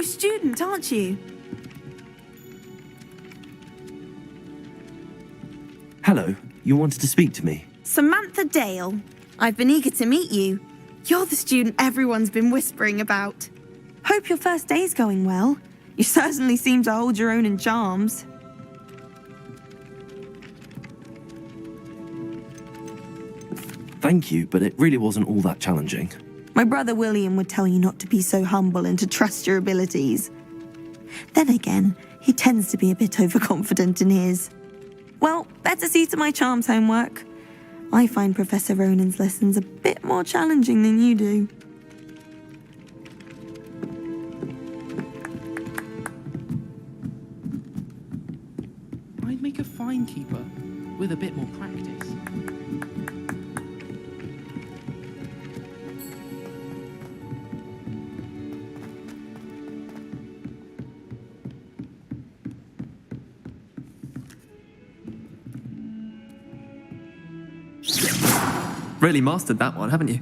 new student, aren't you? Hello, you wanted to speak to me? Samantha Dale. I've been eager to meet you. You're the student everyone's been whispering about. Hope your first day's going well. You certainly seem to hold your own in charms. Thank you, but it really wasn't all that challenging. My brother William would tell you not to be so humble and to trust your abilities. Then again, he tends to be a bit overconfident in his. Well, better see to my charms homework. I find Professor Ronan's lessons a bit more challenging than you do. I'd make a fine keeper with a bit more practice. Really mastered that one, haven't you?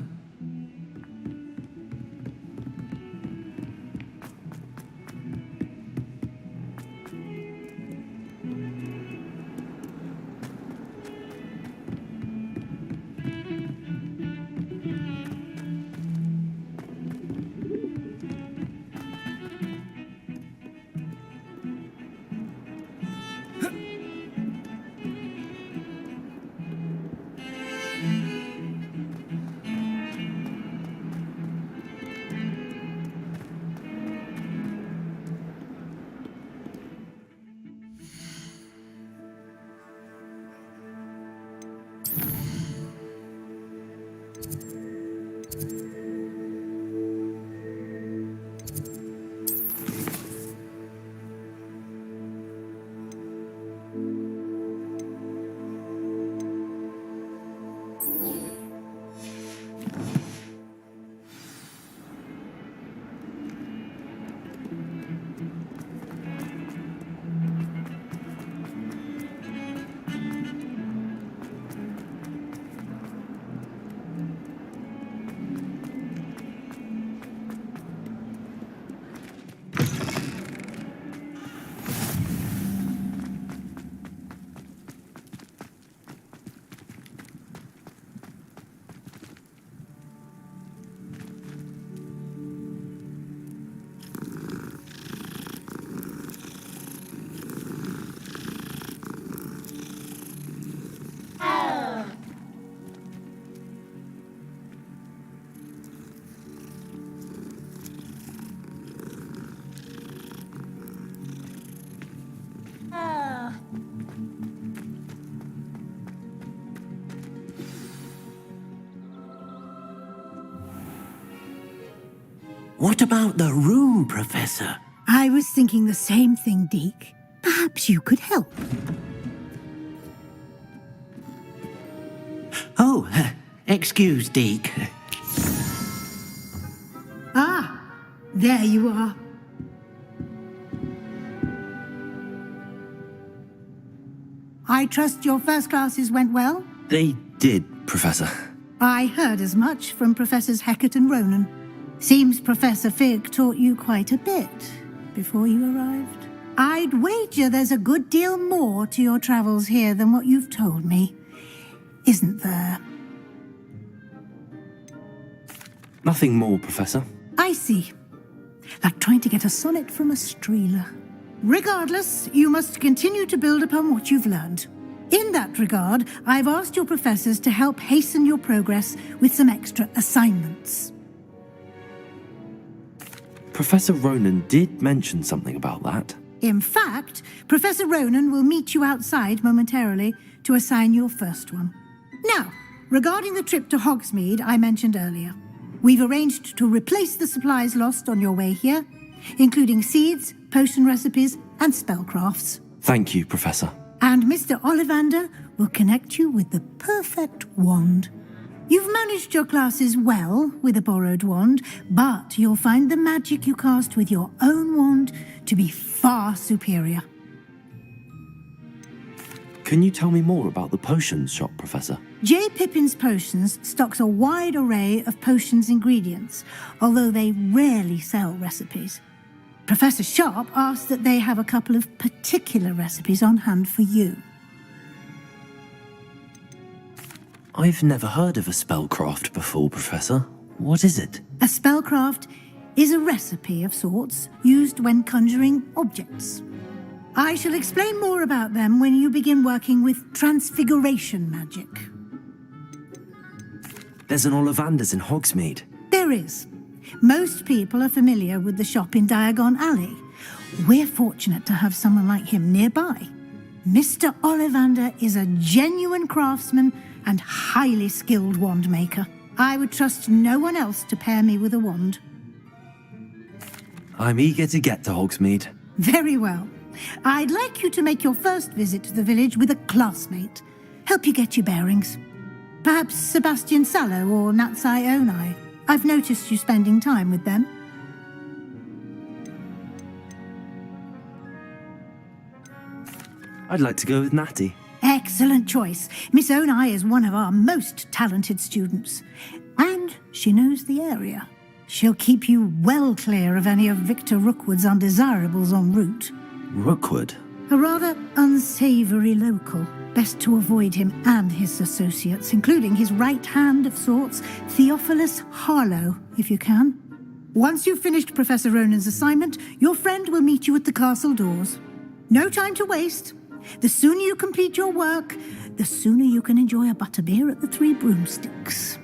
What about the room, Professor? I was thinking the same thing, Deke. Perhaps you could help. Oh, excuse, Deke. Ah, there you are. I trust your first classes went well? They did, Professor. I heard as much from Professors Hecat and Ronan. Seems Professor Fig taught you quite a bit before you arrived. I'd wager there's a good deal more to your travels here than what you've told me. Isn't there? Nothing more, Professor. I see. Like trying to get a sonnet from a streeler. Regardless, you must continue to build upon what you've learned. In that regard, I've asked your professors to help hasten your progress with some extra assignments. Professor Ronan did mention something about that. In fact, Professor Ronan will meet you outside momentarily to assign your first one. Now, regarding the trip to Hogsmeade I mentioned earlier, we've arranged to replace the supplies lost on your way here, including seeds, potion recipes, and spellcrafts. Thank you, Professor. And Mr. Ollivander will connect you with the perfect wand. You've managed your classes well with a borrowed wand, but you'll find the magic you cast with your own wand to be far superior. Can you tell me more about the potions shop, Professor? J. Pippin's Potions stocks a wide array of potions ingredients, although they rarely sell recipes. Professor Sharp asked that they have a couple of particular recipes on hand for you. I've never heard of a spellcraft before, Professor. What is it? A spellcraft is a recipe of sorts used when conjuring objects. I shall explain more about them when you begin working with transfiguration magic. There's an Ollivander's in Hogsmeade. There is. Most people are familiar with the shop in Diagon Alley. We're fortunate to have someone like him nearby. Mr. Ollivander is a genuine craftsman and highly skilled wand maker. I would trust no one else to pair me with a wand. I'm eager to get to Hogsmeade. Very well. I'd like you to make your first visit to the village with a classmate. Help you get your bearings. Perhaps Sebastian Sallow or Natsai Onai. I've noticed you spending time with them. I'd like to go with Natty. Excellent choice. Miss Onai is one of our most talented students. And she knows the area. She'll keep you well clear of any of Victor Rookwood's undesirables en route. Rookwood? A rather unsavoury local. Best to avoid him and his associates, including his right hand of sorts, Theophilus Harlow, if you can. Once you've finished Professor Ronan's assignment, your friend will meet you at the castle doors. No time to waste. The sooner you complete your work, the sooner you can enjoy a butterbeer at the Three Broomsticks.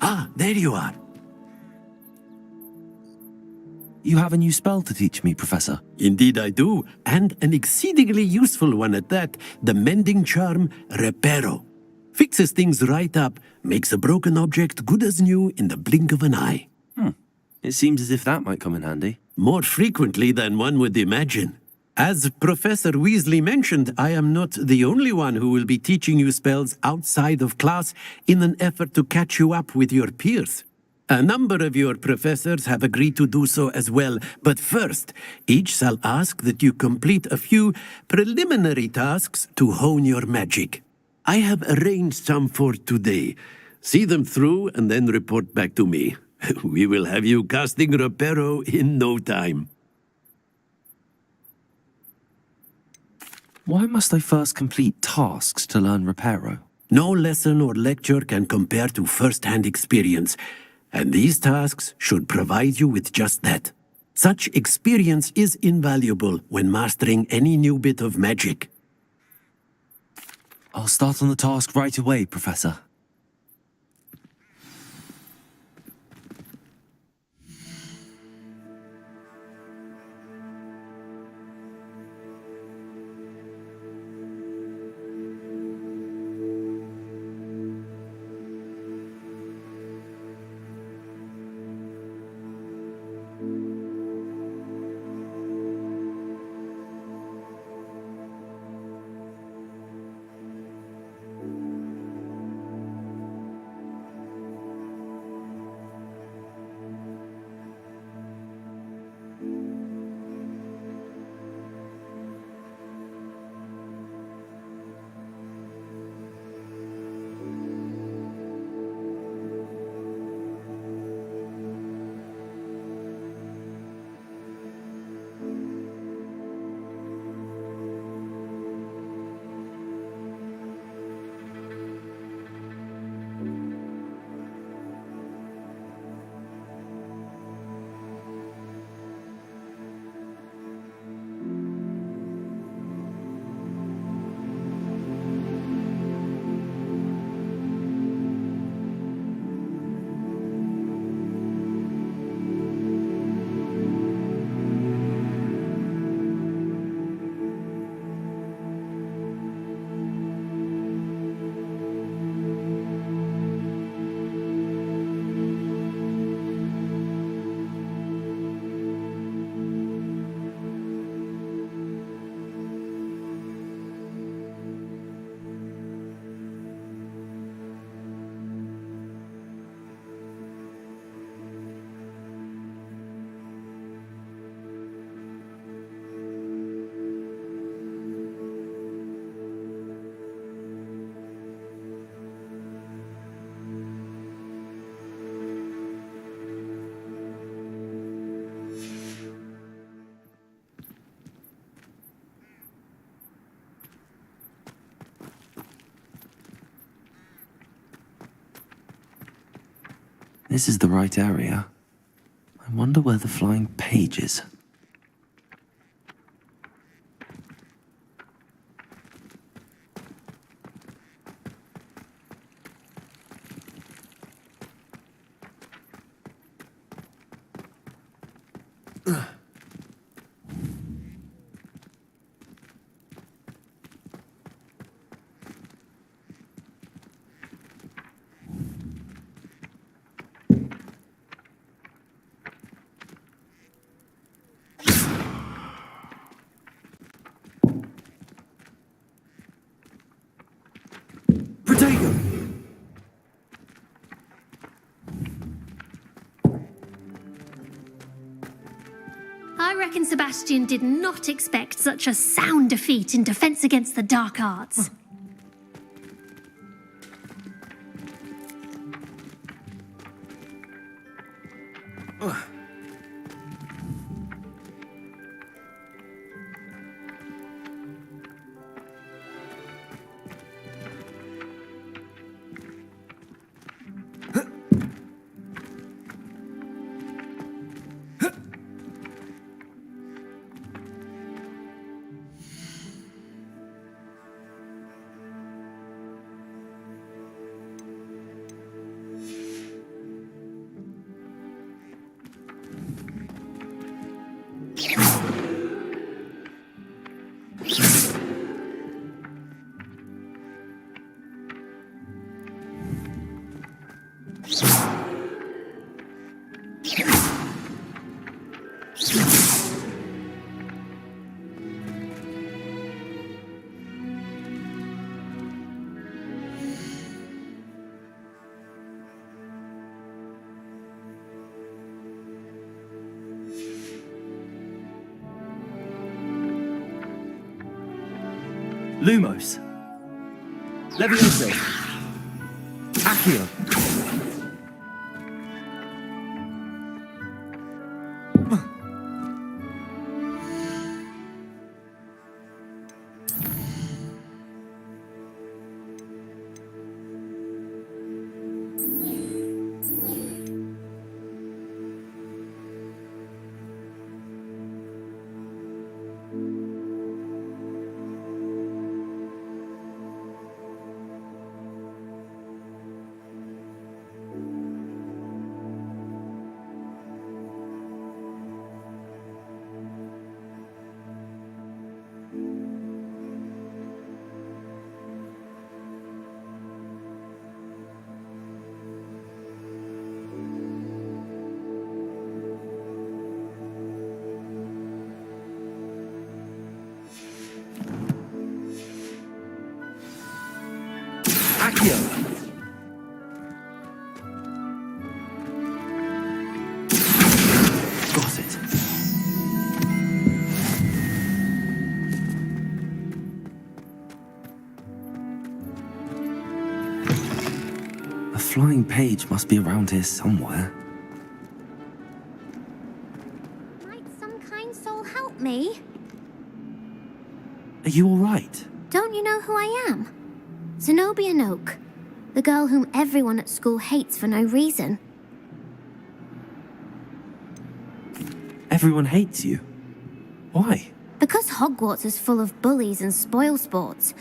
Ah, there you are. You have a new spell to teach me, Professor. Indeed I do, and an exceedingly useful one at that, the mending charm Reparo. Fixes things right up, makes a broken object good as new in the blink of an eye. It seems as if that might come in handy. More frequently than one would imagine. As Professor Weasley mentioned, I am not the only one who will be teaching you spells outside of class in an effort to catch you up with your peers. A number of your professors have agreed to do so as well, but first, each shall ask that you complete a few preliminary tasks to hone your magic. I have arranged some for today. See them through and then report back to me. We will have you casting Reparo in no time. Why must I first complete tasks to learn Reparo? No lesson or lecture can compare to first-hand experience, and these tasks should provide you with just that. Such experience is invaluable when mastering any new bit of magic. I'll start on the task right away, Professor. This is the right area. I wonder where the flying page is. Protego! I reckon Sebastian did not expect such a sound defeat in Defense Against the Dark Arts. Lumos. Levioso. Accio. Accio. Got it. A flying page must be around here somewhere. Might some kind soul help me? Are you all right? Don't you know who I am? Zenobia Noak, the girl whom everyone at school hates for no reason. Everyone hates you. Why? Because Hogwarts is full of bullies and spoilsports.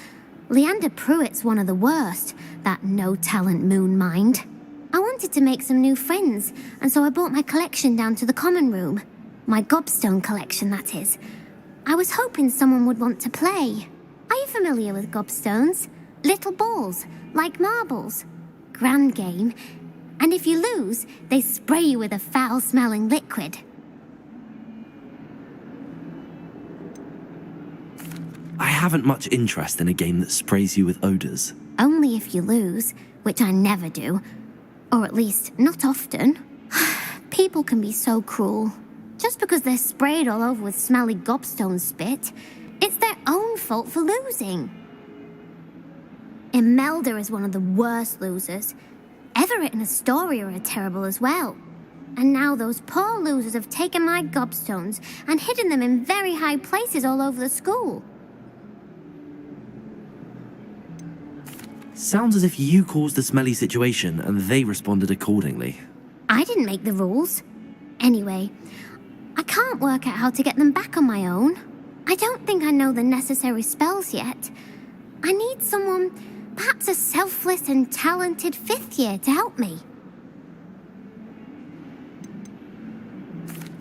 Leander Pruitt's one of the worst, that no-talent moon mind. I wanted to make some new friends, and so I brought my collection down to the common room. My gobstone collection, that is. I was hoping someone would want to play. Are you familiar with gobstones? Little balls, like marbles. Grand game. And if you lose, they spray you with a foul-smelling liquid. I haven't much interest in a game that sprays you with odors. Only if you lose, which I never do. Or at least, not often. People can be so cruel. Just because they're sprayed all over with smelly gobstone spit, it's their own fault for losing. Imelda is one of the worst losers. Everett and Astoria are terrible as well. And now those poor losers have taken my gobstones and hidden them in very high places all over the school. Sounds as if you caused the smelly situation and they responded accordingly. I didn't make the rules. Anyway, I can't work out how to get them back on my own. I don't think I know the necessary spells yet. I need someone, perhaps a selfless and talented 5th year to help me.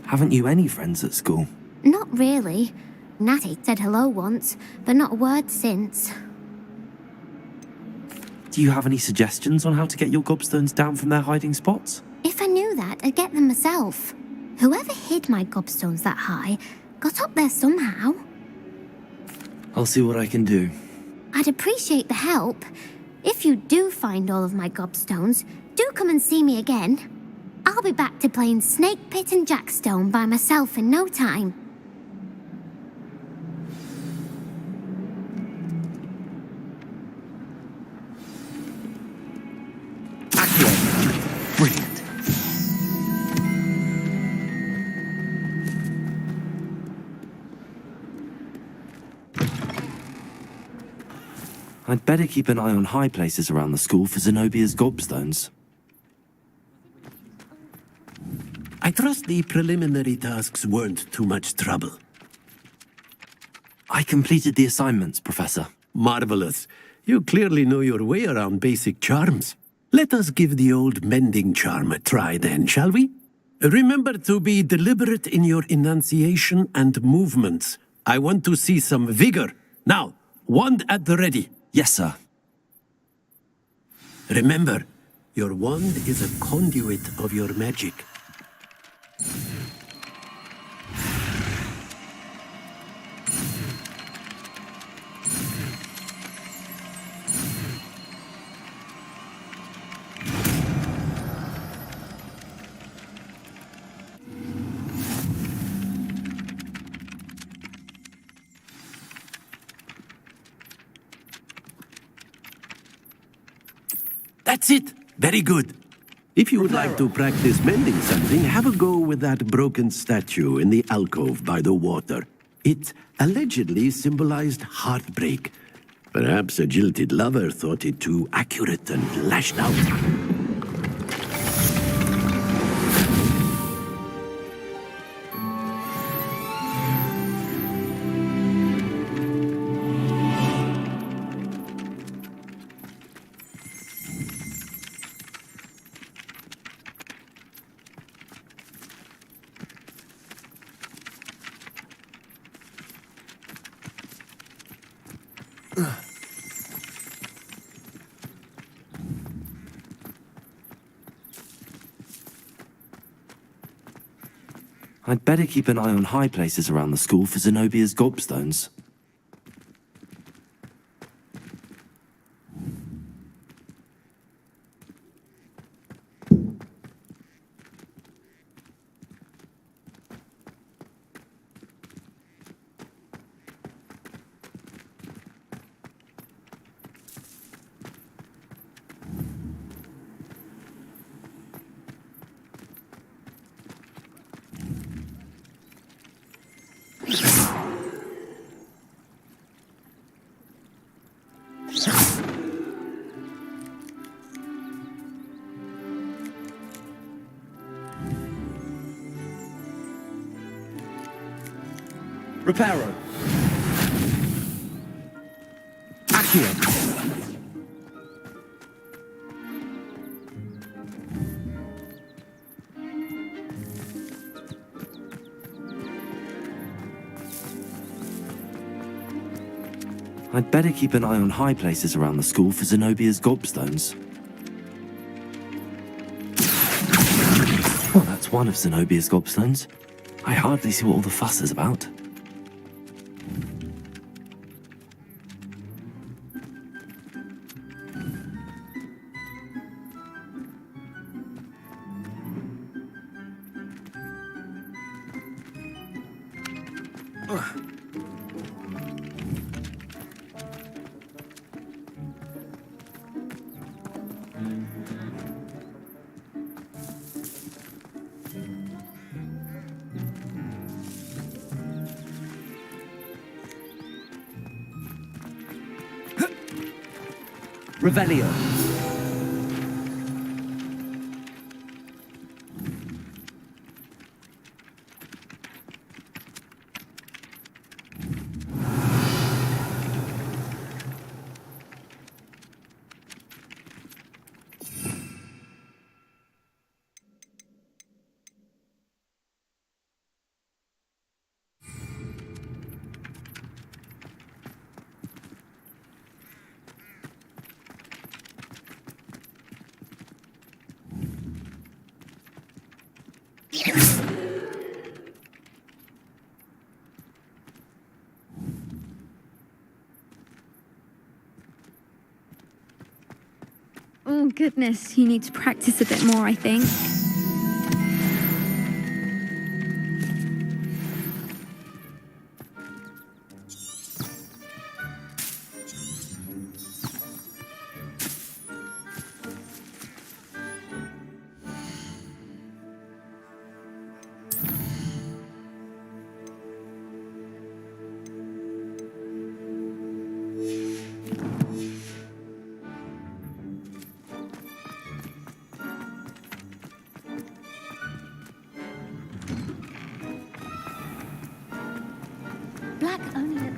Haven't you any friends at school? Not really. Natty said hello once, but not a word since. Do you have any suggestions on how to get your gobstones down from their hiding spots? If I knew that, I'd get them myself. Whoever hid my gobstones that high got up there somehow. I'll see what I can do. I'd appreciate the help. If you do find all of my gobstones, do come and see me again. I'll be back to playing Snake Pit and Jackstone by myself in no time. Brilliant. I'd better keep an eye on high places around the school for Zenobia's gobstones. I trust the preliminary tasks weren't too much trouble. I completed the assignments, Professor. Marvelous. You clearly know your way around basic charms. Let us give the old mending charm a try then, shall we? Remember to be deliberate in your enunciation and movements. I want to see some vigor. Now, wand at the ready. Yes, sir. Remember, your wand is a conduit of your magic. That's it. Very good. If you would like to practice mending something, have a go with that broken statue in the alcove by the water. It allegedly symbolized heartbreak. Perhaps a jilted lover thought it too accurate and lashed out. I'd better keep an eye on high places around the school for Zenobia's gobstones. Reparo. Accio. I'd better keep an eye on high places around the school for Zenobia's gobstones. Well, that's one of Zenobia's gobstones. I hardly see what all the fuss is about. Revelio. Oh, goodness, you need to practice a bit more, I think. Black only looks...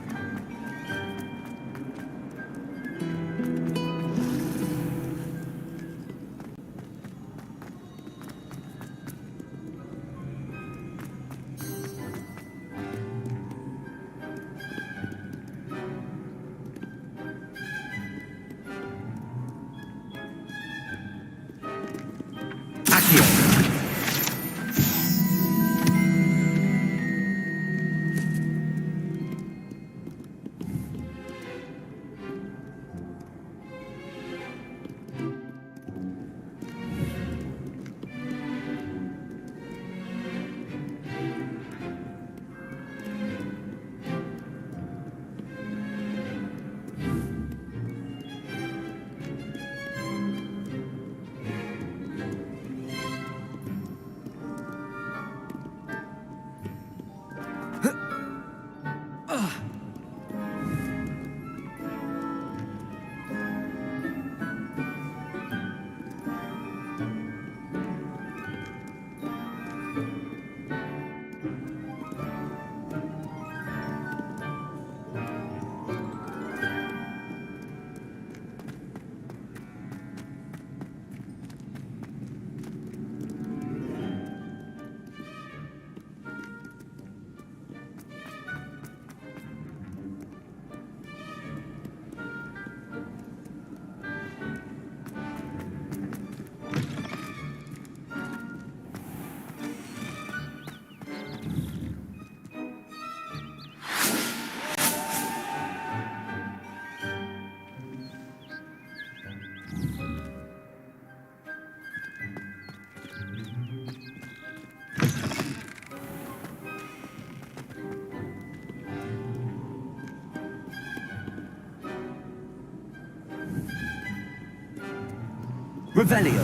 Revelio.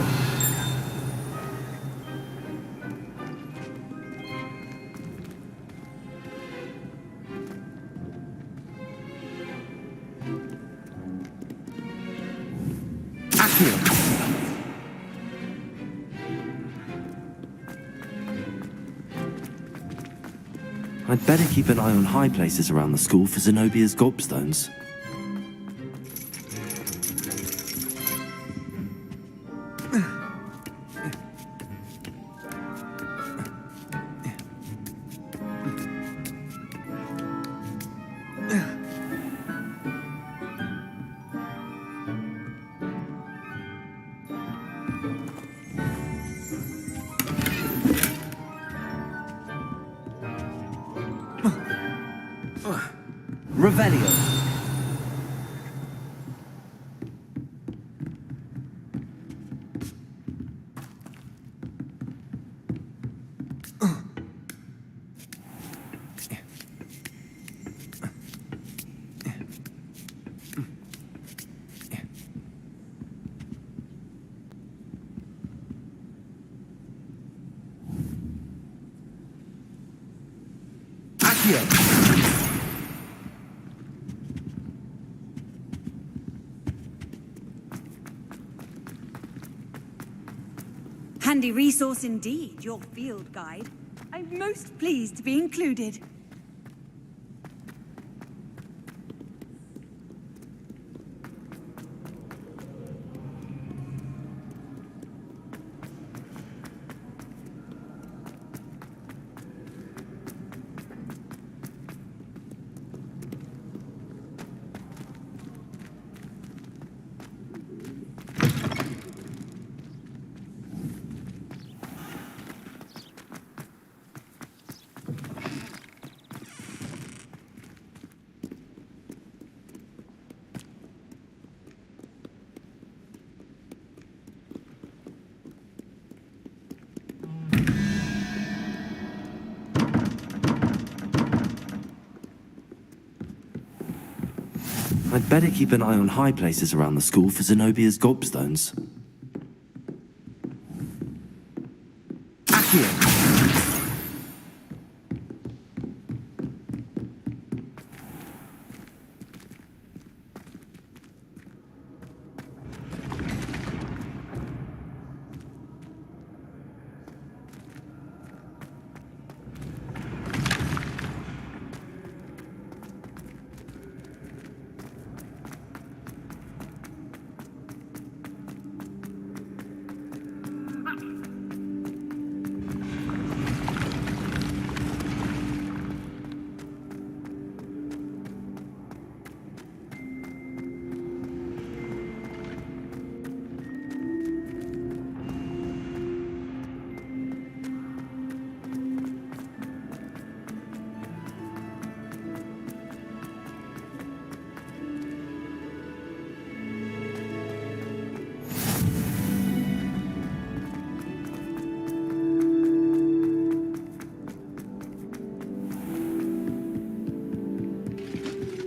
I'd better keep an eye on high places around the school for Zenobia's gobstones. Revelio. Handy resource indeed, your field guide. I'm most pleased to be included. I'd better keep an eye on high places around the school for Zenobia's gobstones. Accio!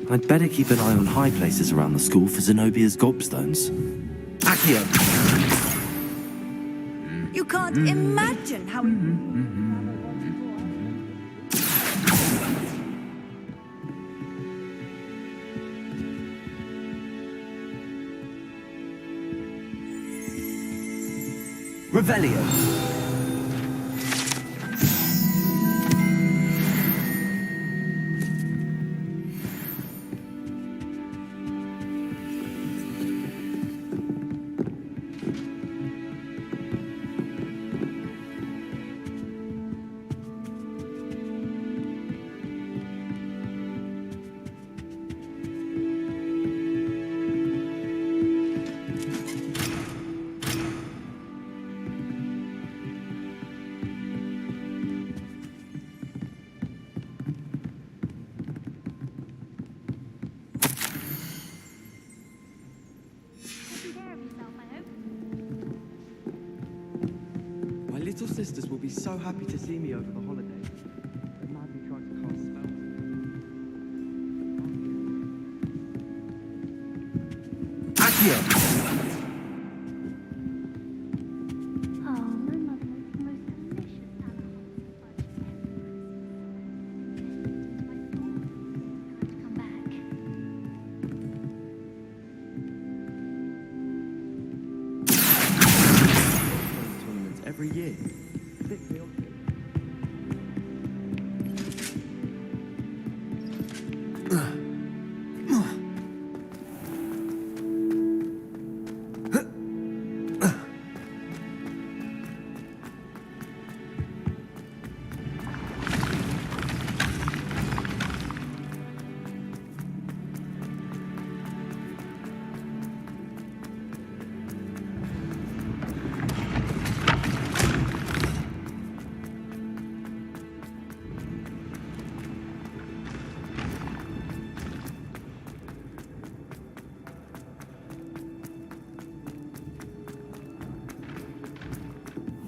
I'd better keep an eye on high places around the school for Zenobia's gobstones. Accio! You can't imagine how... Revelio! My little sisters will be so happy to see me over the holidays. But madly try to cast spells. Accio! Oh, my mother makes the most delicious alcohol fudge every Christmas. My thought is going to come back. Tournaments every year. A bit chaotic.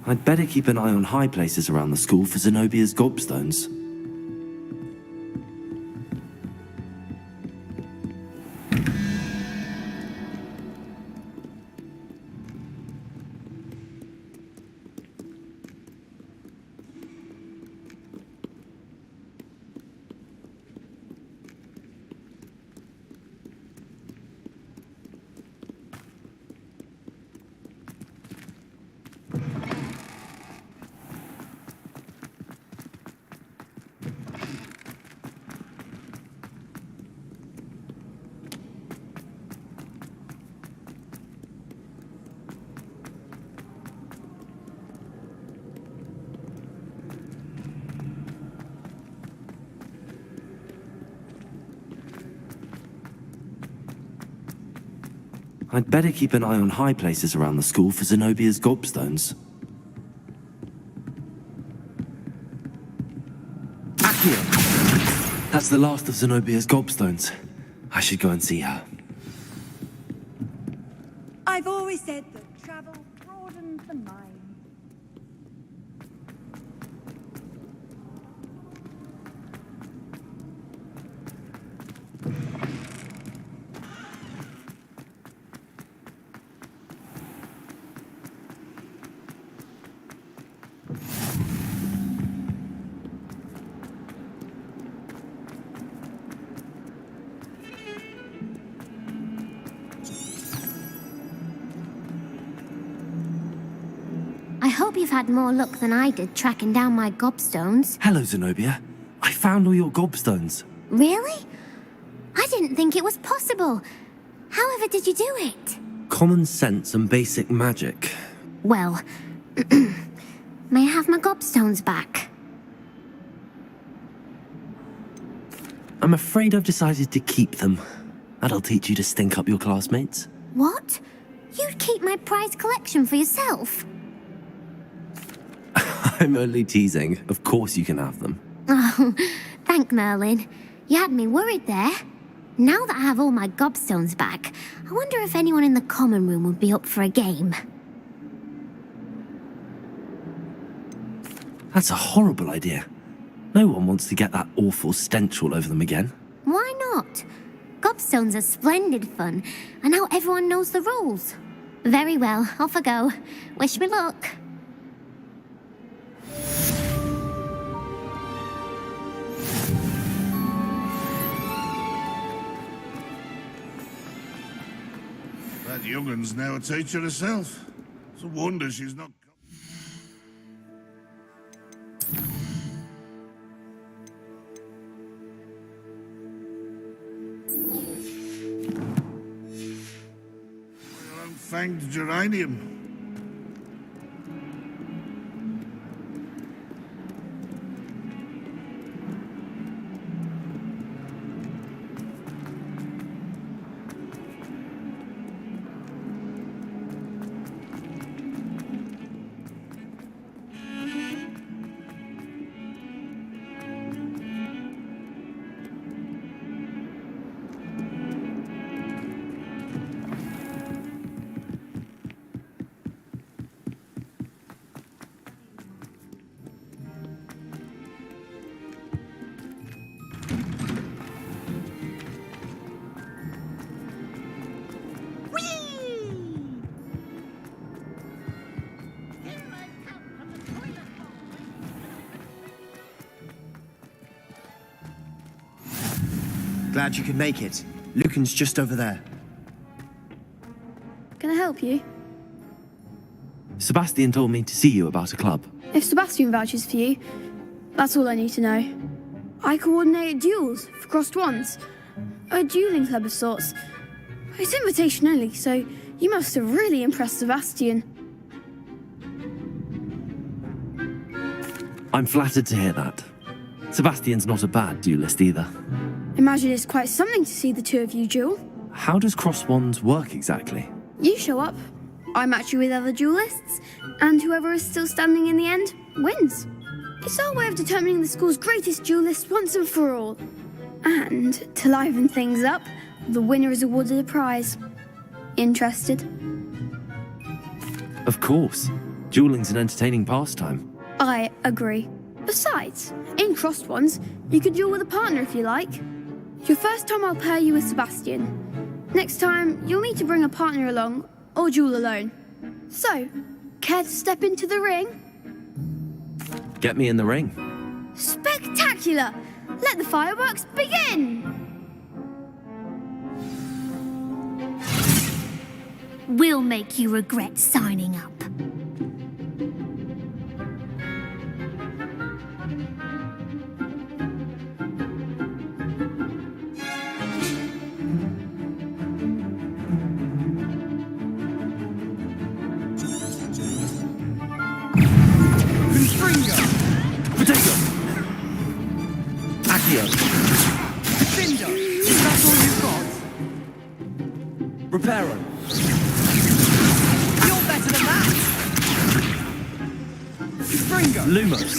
I'd better keep an eye on high places around the school for Zenobia's gobstones. I'd better keep an eye on high places around the school for Zenobia's gobstones. Accio! That's the last of Zenobia's gobstones. I should go and see her. I've always said that travel broadens the mind. hope you've had more luck than I did tracking down my gobstones. Hello, Zenobia. I found all your gobstones. Really? I didn't think it was possible. However did you do it? Common sense and basic magic. Well, may I have my gobstones back? I'm afraid I've decided to keep them. That'll teach you to stink up your classmates. What? You'd keep my prized collection for yourself? I'm only teasing. Of course you can have them. Oh, thank Merlin. You had me worried there. Now that I have all my gobstones back, I wonder if anyone in the common room would be up for a game. That's a horrible idea. No one wants to get that awful stench all over them again. Why not? Gobstones are splendid fun, and now everyone knows the rules. Very well, off I go. Wish me luck. That young'un's now a teacher herself. It's a wonder she's not... Fanged geranium. Glad you could make it. Lucan's just over there. Can I help you? Sebastian told me to see you about a club. If Sebastian vouches for you, that's all I need to know. I coordinate duels for crossed wands. A dueling club of sorts. It's invitation only, so you must have really impressed Sebastian. I'm flattered to hear that. Sebastian's not a bad duelist either. Imagine it's quite something to see the two of you duel. How does cross wands work exactly? You show up, I match you with other duelists, and whoever is still standing in the end wins. It's our way of determining the school's greatest duelist once and for all. And to liven things up, the winner is awarded a prize. Interested? Of course. Dueling's an entertaining pastime. I agree. Besides, in crossed ones, you can duel with a partner if you like. Your first time I'll pair you with Sebastian. Next time, you'll need to bring a partner along, or duel alone. So, care to step into the ring? Get me in the ring. Spectacular! Let the fireworks begin! We'll make you regret signing up. Potato! Accio! Cinder! Is that all you've got? Reparo! You're better than that! Springo! Lumos!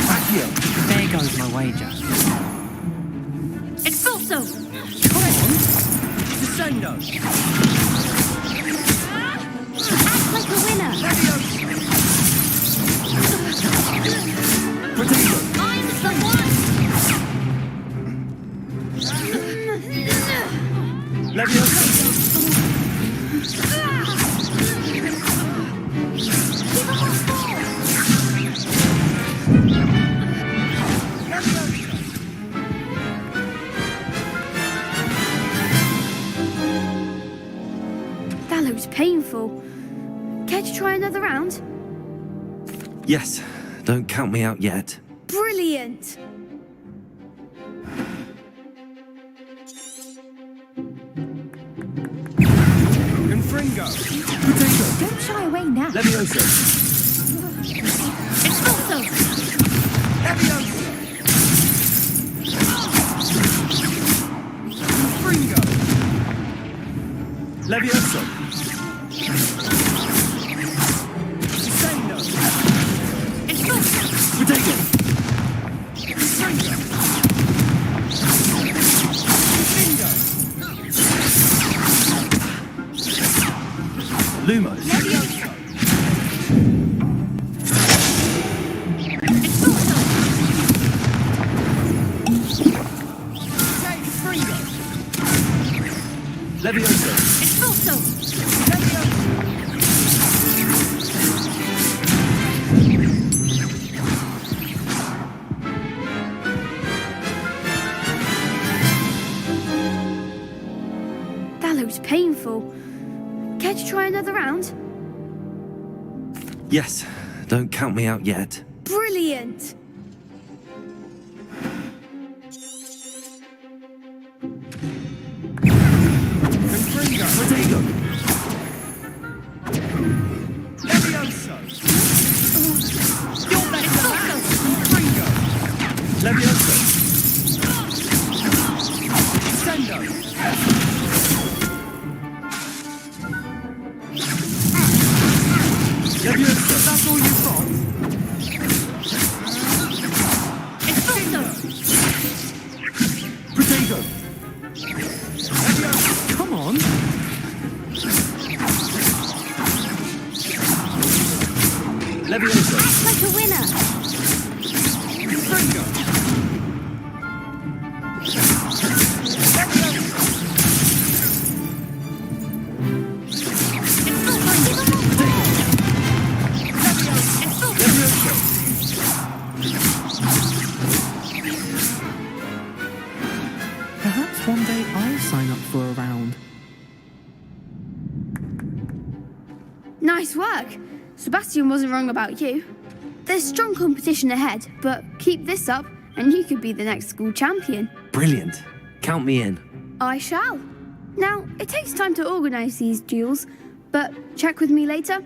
Accio! There goes my wager. Expulso! Come on! Descendo! Act like a winner! Potato! I'm the one! Leviosa! That looks painful. Care to try another round? Yes, don't count me out yet. Brilliant! Confringo! Don't shy away now. Levioso! Expulso! Levioso! Confringo! Levioso! Sendo! Expulso! Protego! Confringo! Confringo! Lumos! Levioso! Confringo! Levioso! Expulso! That looks painful. Care to try another round? Yes, don't count me out yet. Brilliant! Confringo! Protego! Levioso! You're better than that! Confringo! Levioso! Sendo! Levioso! That's all you've got? Expulso! Protego! Levioso! Come on! Levioso! Act like a winner! Confringo! Perhaps one day I'll sign up for a round. Nice work! Sebastian wasn't wrong about you. There's strong competition ahead, but keep this up and you could be the next school champion. Brilliant. Count me in. I shall. Now, it takes time to organise these duels, but check with me later.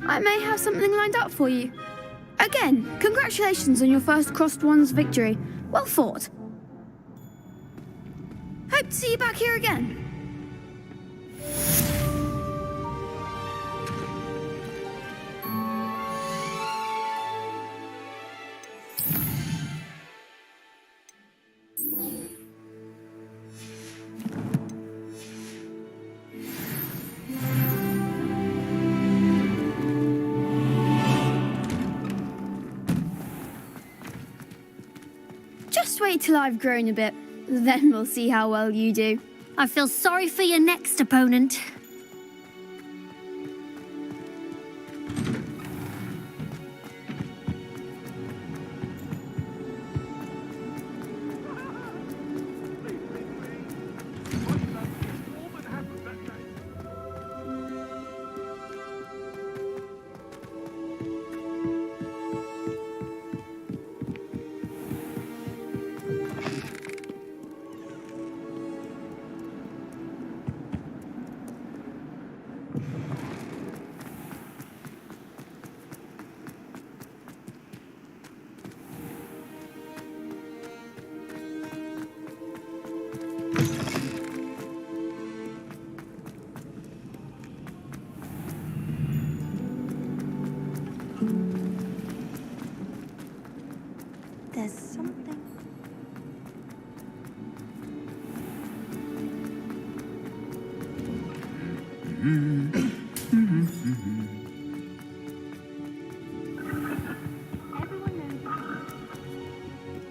I may have something lined up for you. Again, congratulations on your first Crossed Wands victory. Well fought. Hope to see you back here again. Just wait till I've grown a bit, then we'll see how well you do. I feel sorry for your next opponent. There's something.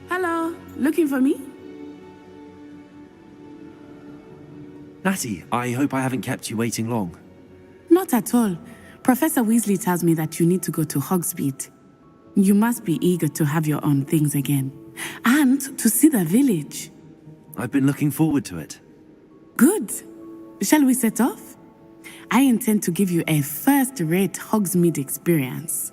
Hello, looking for me? Natty, I hope I haven't kept you waiting long. Not at all. Professor Weasley tells me that you need to go to Hogsmeade. You must be eager to have your own things again. And to see the village. I've been looking forward to it. Good. Shall we set off? I intend to give you a first-rate Hogsmeade experience.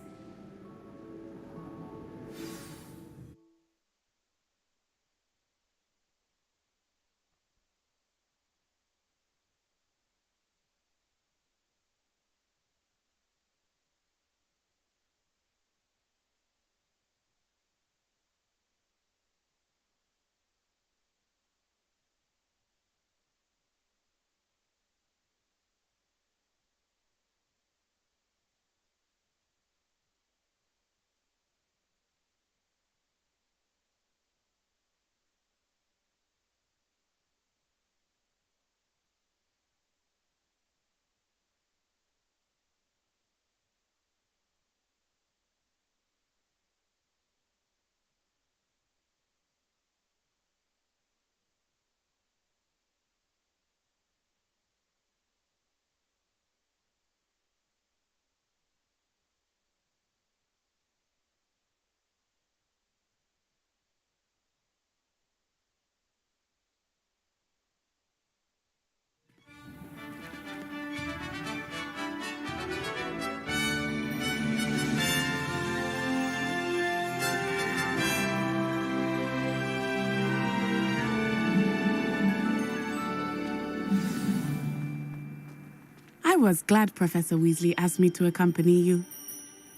was glad Professor Weasley asked me to accompany you.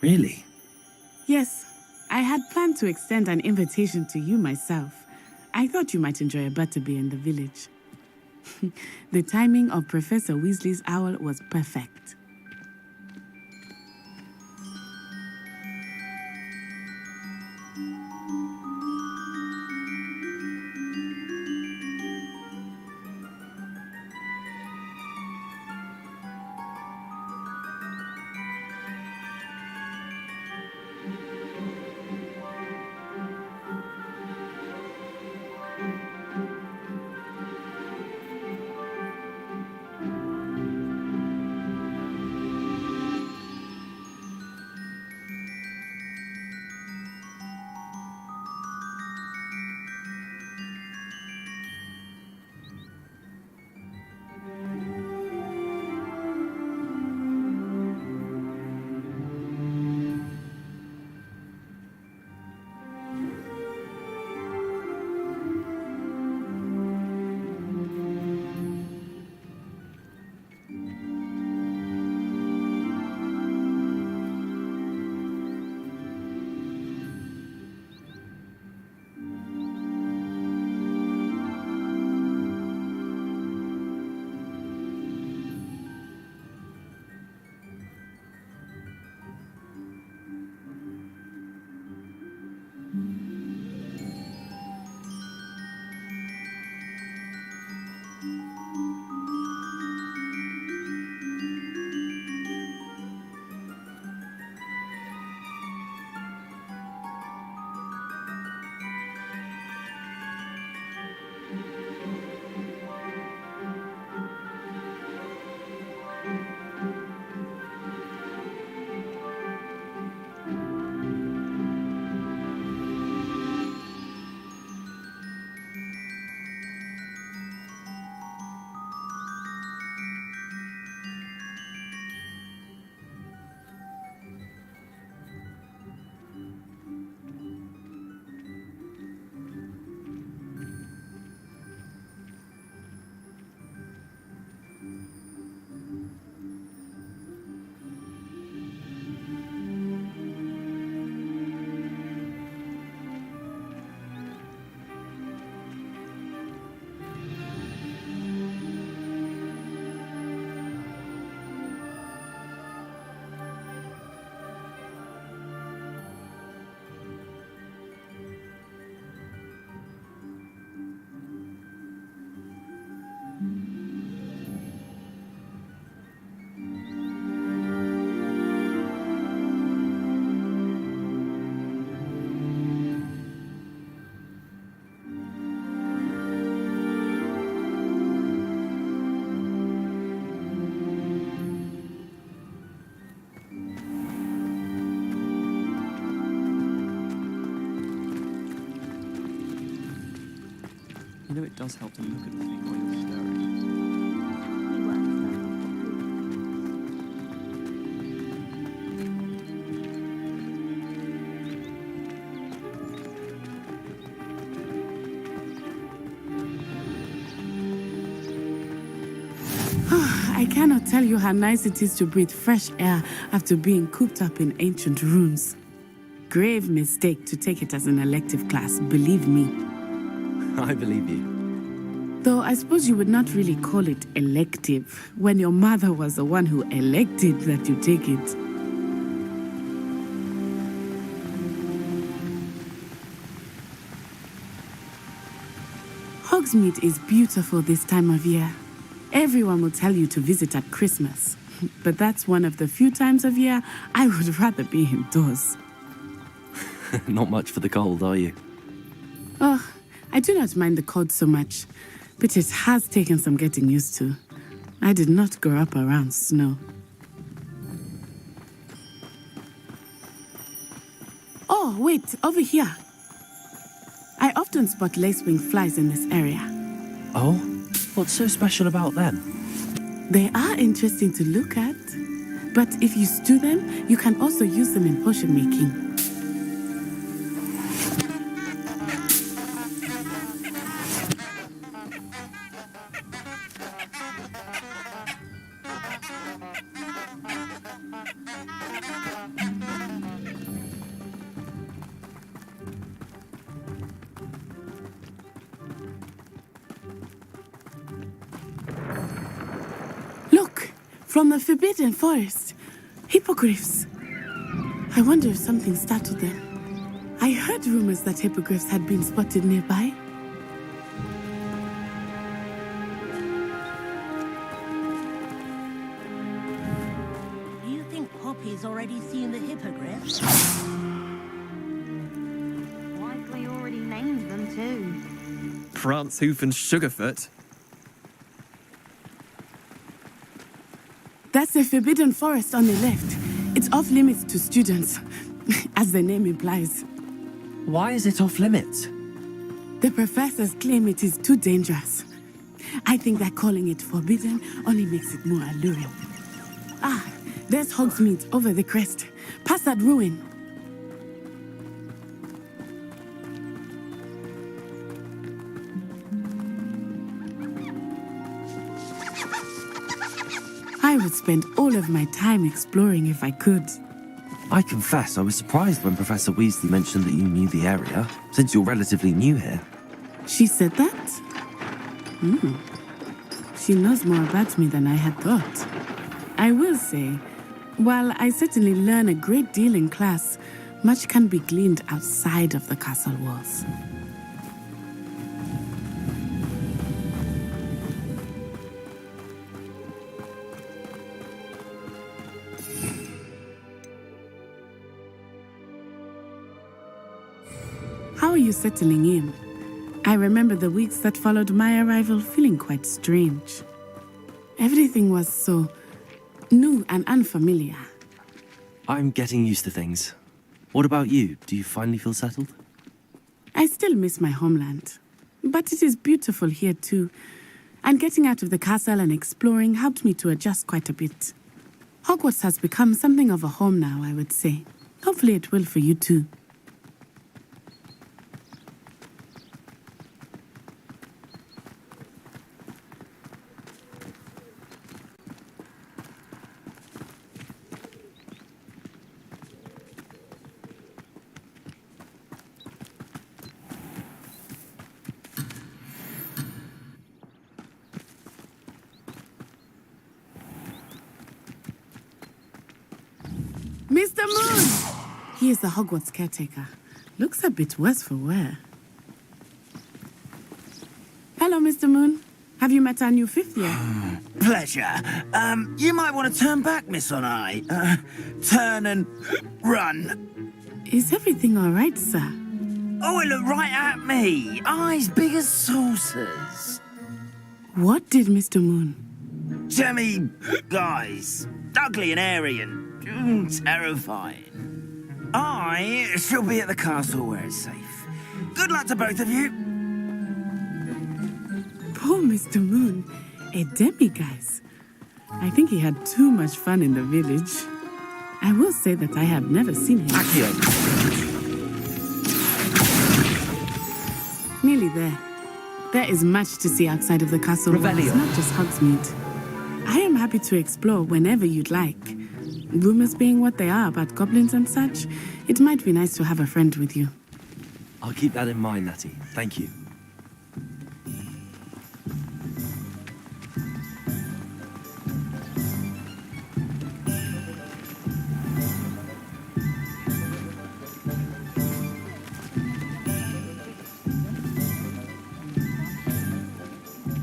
Really? Yes, I had planned to extend an invitation to you myself. I thought you might enjoy a butterbeer in the village. The timing of Professor Weasley's owl was perfect. You know it does help to look at the thing while you're staring. I cannot tell you how nice it is to breathe fresh air after being cooped up in ancient rooms. Grave mistake to take it as an elective class, believe me. I believe you. Though I suppose you would not really call it elective when your mother was the one who elected that you take it. Hogsmeade is beautiful this time of year. Everyone will tell you to visit at Christmas. But that's one of the few times of year I would rather be indoors. Not much for the cold, are you? Oh, I do not mind the cold so much, but it has taken some getting used to. I did not grow up around snow. Oh, wait, over here. I often spot lacewing flies in this area. Oh? What's so special about them? They are interesting to look at, but if you stew them, you can also use them in potion making. From the Forbidden Forest. Hippogriffs. I wonder if something startled them. I heard rumors that hippogriffs had been spotted nearby. Do you think Poppy's already seen the hippogriffs? Likely already named them too. Prance, Hoof, and Sugarfoot. That's the Forbidden Forest on the left. It's off limits to students, as the name implies. Why is it off limits? The professors claim it is too dangerous. I think that calling it forbidden only makes it more alluring. Ah, there's Hogsmeade over the crest, past that ruin. I would spend all of my time exploring if I could. I confess I was surprised when Professor Weasley mentioned that you knew the area, since you're relatively new here. She said that? She knows more about me than I had thought. I will say, while I certainly learn a great deal in class, much can be gleaned outside of the castle walls. How are you settling in? I remember the weeks that followed my arrival feeling quite strange. Everything was so new and unfamiliar. I'm getting used to things. What about you? Do you finally feel settled? I still miss my homeland, but it is beautiful here too. And getting out of the castle and exploring helped me to adjust quite a bit. Hogwarts has become something of a home now, I would say. Hopefully it will for you too. Mr. Moon! He is the Hogwarts caretaker. Looks a bit worse for wear. Hello, Mr. Moon. Have you met our new fifth year? Pleasure. You might want to turn back, Miss Onai. Turn and run. Is everything all right, sir? Oh, it looked right at me. Eyes big as saucers. What did Mr. Moon? Jemmy guys. Ugly and airy and terrifying. I shall be at the castle where it's safe. Good luck to both of you. Poor Mr. Moon, a demiguise. I think he had too much fun in the village. I will say that I have never seen him. Accio. Nearly there. There is much to see outside of the castle. Revelio. It's not just Hogsmeade. I am happy to explore whenever you'd like. Rumors being what they are about goblins and such, it might be nice to have a friend with you. I'll keep that in mind, Natty. Thank you.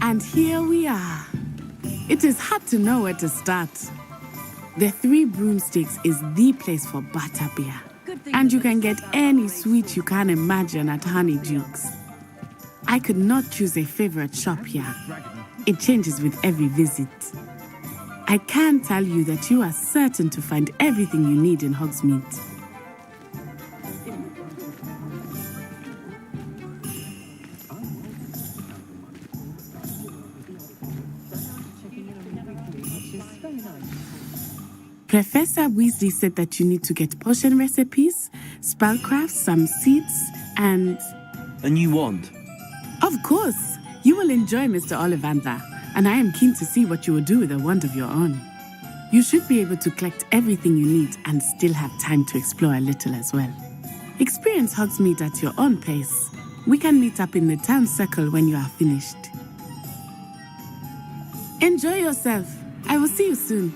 And here we are. It is hard to know where to start. The Three Broomsticks is the place for butterbeer. And you can get any sweet you can imagine at Honeydukes. I could not choose a favorite shop here. It changes with every visit. I can tell you that you are certain to find everything you need in Hogsmeade. Professor Weasley said that you need to get potion recipes, spellcraft, some seeds, and... A new wand? Of course! You will enjoy Mr. Ollivander, and I am keen to see what you will do with a wand of your own. You should be able to collect everything you need and still have time to explore a little as well. Experience Hogsmeade at your own pace. We can meet up in the town circle when you are finished. Enjoy yourself. I will see you soon.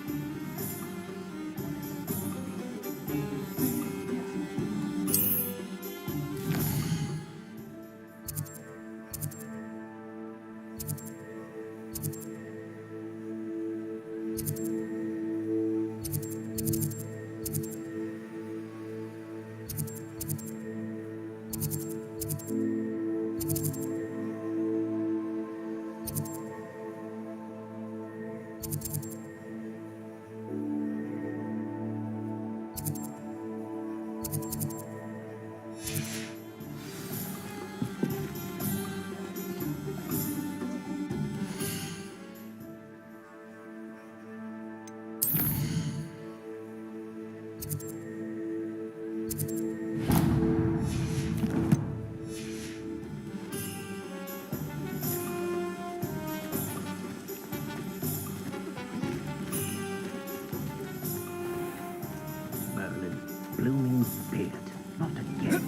Blooming beard. Not again.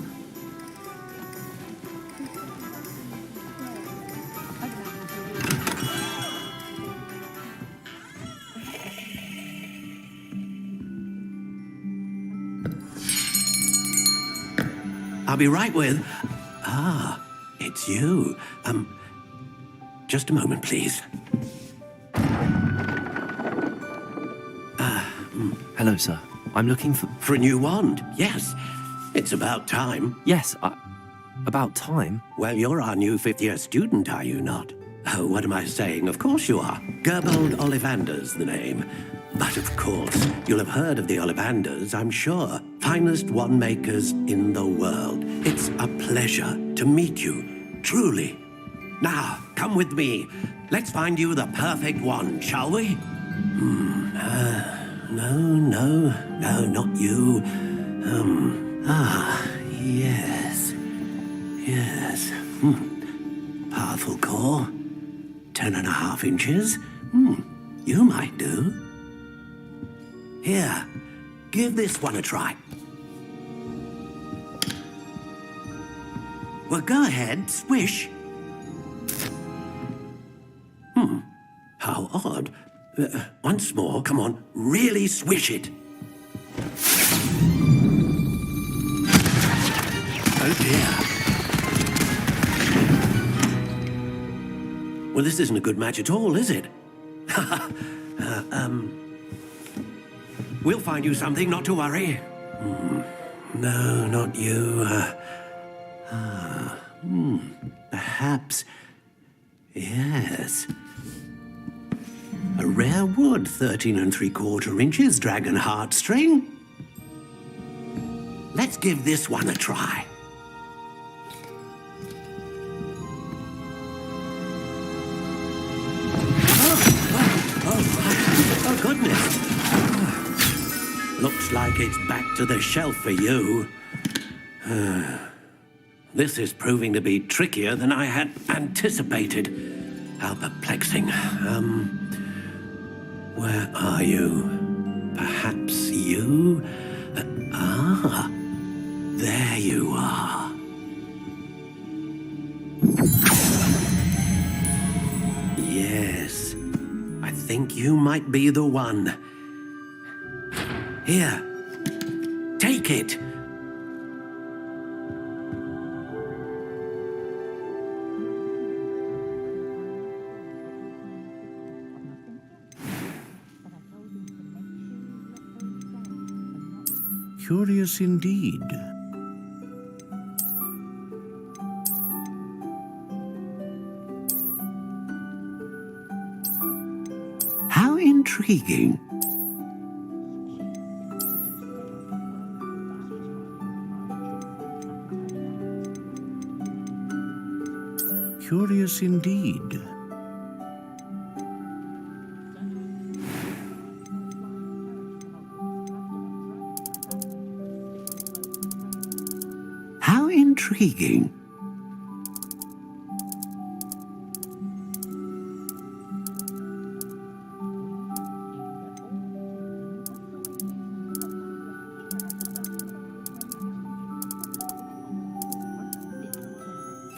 I'll be right with... Ah, it's you. Just a moment, please. Hello, sir. I'm looking for... For a new wand, yes. It's about time. Yes, about time? Well, you're our new fifth-year student, are you not? Oh, what am I saying? Of course you are. Gerbold Ollivander's the name. But of course, you'll have heard of the Ollivanders, I'm sure. Finest wand makers in the world. It's a pleasure to meet you, truly. Now, come with me. Let's find you the perfect wand, shall we? No, not you. Yes. Powerful core. 10.5 inches. You might do. Here, give this one a try. Well, go ahead, swish. How odd. Once more, come on, really swish it. Oh dear. Well, this isn't a good match at all, is it? We'll find you something, not to worry. No, not you. Perhaps. Yes. A rare wood, 13 3/4 inches, dragon heartstring. Let's give this one a try. Oh, goodness. Looks like it's back to the shelf for you. This is proving to be trickier than I had anticipated. How perplexing. Where are you? Perhaps you? There you are. Yes, I think you might be the one. Here, take it. Curious indeed. How intriguing. Curious indeed. How intriguing.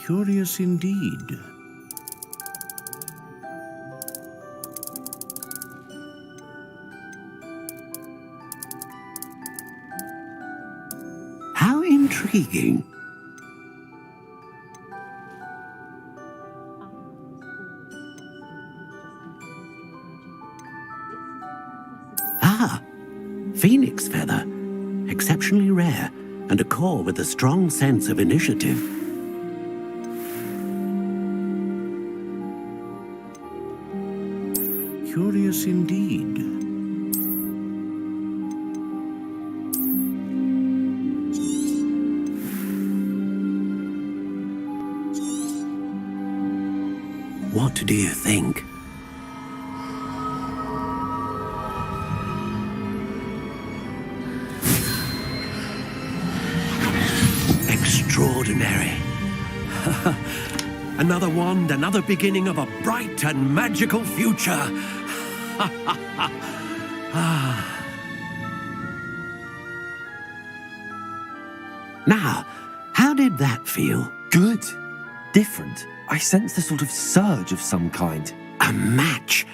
Curious indeed. intriguing. Ah, phoenix feather. Exceptionally rare, and a core with a strong sense of initiative. Curious indeed. What do you think? Extraordinary. Another wand, another beginning of a bright and magical future. Now, how did that feel? Good. Different. I sensed a sort of surge of some kind. A match.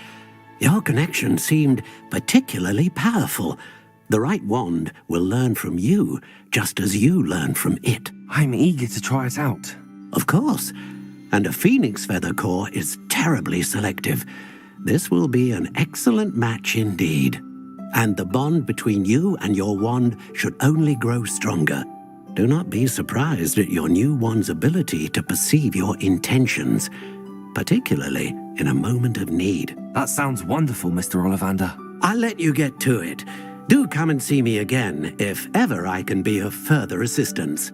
Your connection seemed particularly powerful. The right wand will learn from you, just as you learn from it. I'm eager to try it out. Of course. And a phoenix feather core is terribly selective. This will be an excellent match indeed. And the bond between you and your wand should only grow stronger. Do not be surprised at your new wand's ability to perceive your intentions, particularly in a moment of need. That sounds wonderful, Mr. Ollivander. I'll let you get to it. Do come and see me again if ever I can be of further assistance.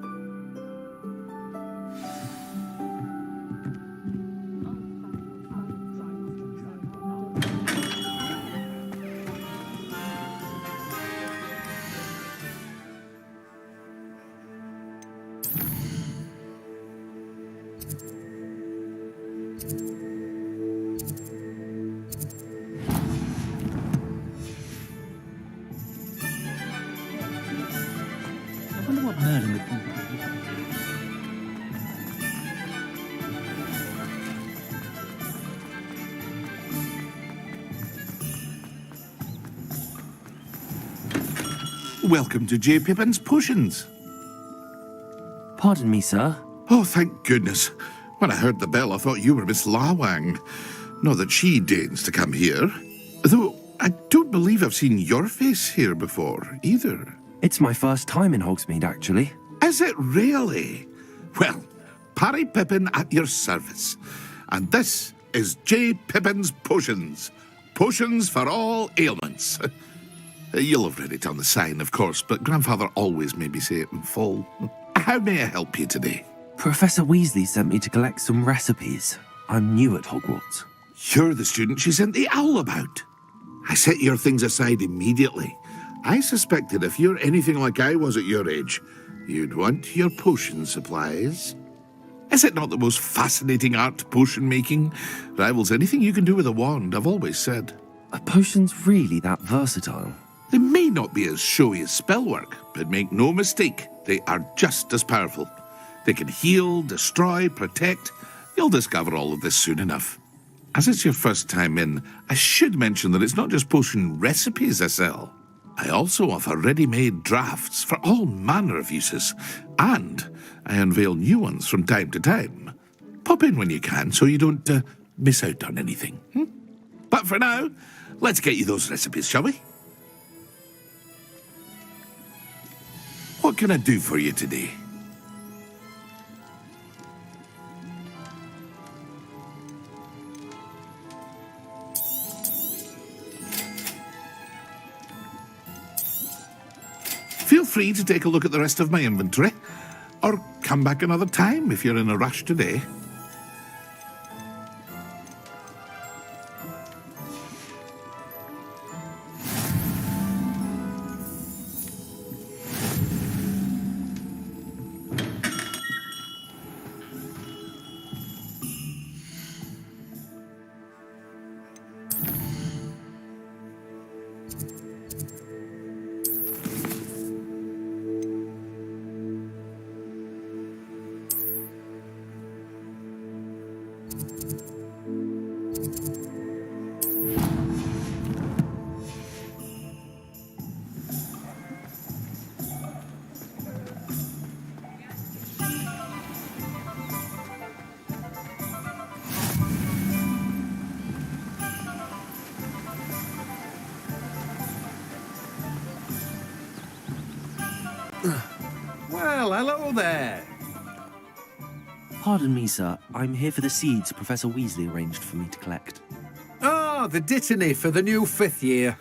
I wonder what Merlin would think. Welcome to J. Pippin's Potions. Pardon me, sir. Oh, thank goodness. When I heard the bell, I thought you were Miss Lawang. Not that she deigns to come here. Though I don't believe I've seen your face here before, either. It's my first time in Hogsmeade, actually. Is it really? Well, Parry Pippin at your service. And this is J. Pippin's Potions. Potions for all ailments. You'll have read it on the sign, of course, but Grandfather always made me say it in full. How may I help you today? Professor Weasley sent me to collect some recipes. I'm new at Hogwarts. You're the student she sent the owl about. I set your things aside immediately. I suspected if you're anything like I was at your age, you'd want your potion supplies. Is it not the most fascinating art, potion making? Rivals anything you can do with a wand, I've always said. Are potions really that versatile? They may not be as showy as spellwork, but make no mistake, they are just as powerful. They can heal, destroy, protect. You'll discover all of this soon enough. As it's your first time in, I should mention that it's not just potion recipes I sell. I also offer ready-made drafts for all manner of uses, and I unveil new ones from time to time. Pop in when you can so you don't miss out on anything. But for now, let's get you those recipes, shall we? What can I do for you today? Feel free to take a look at the rest of my inventory, or come back another time if you're in a rush today. Well, hello there. Pardon me, sir. I'm here for the seeds Professor Weasley arranged for me to collect. Ah, the dittany for the new 5th year.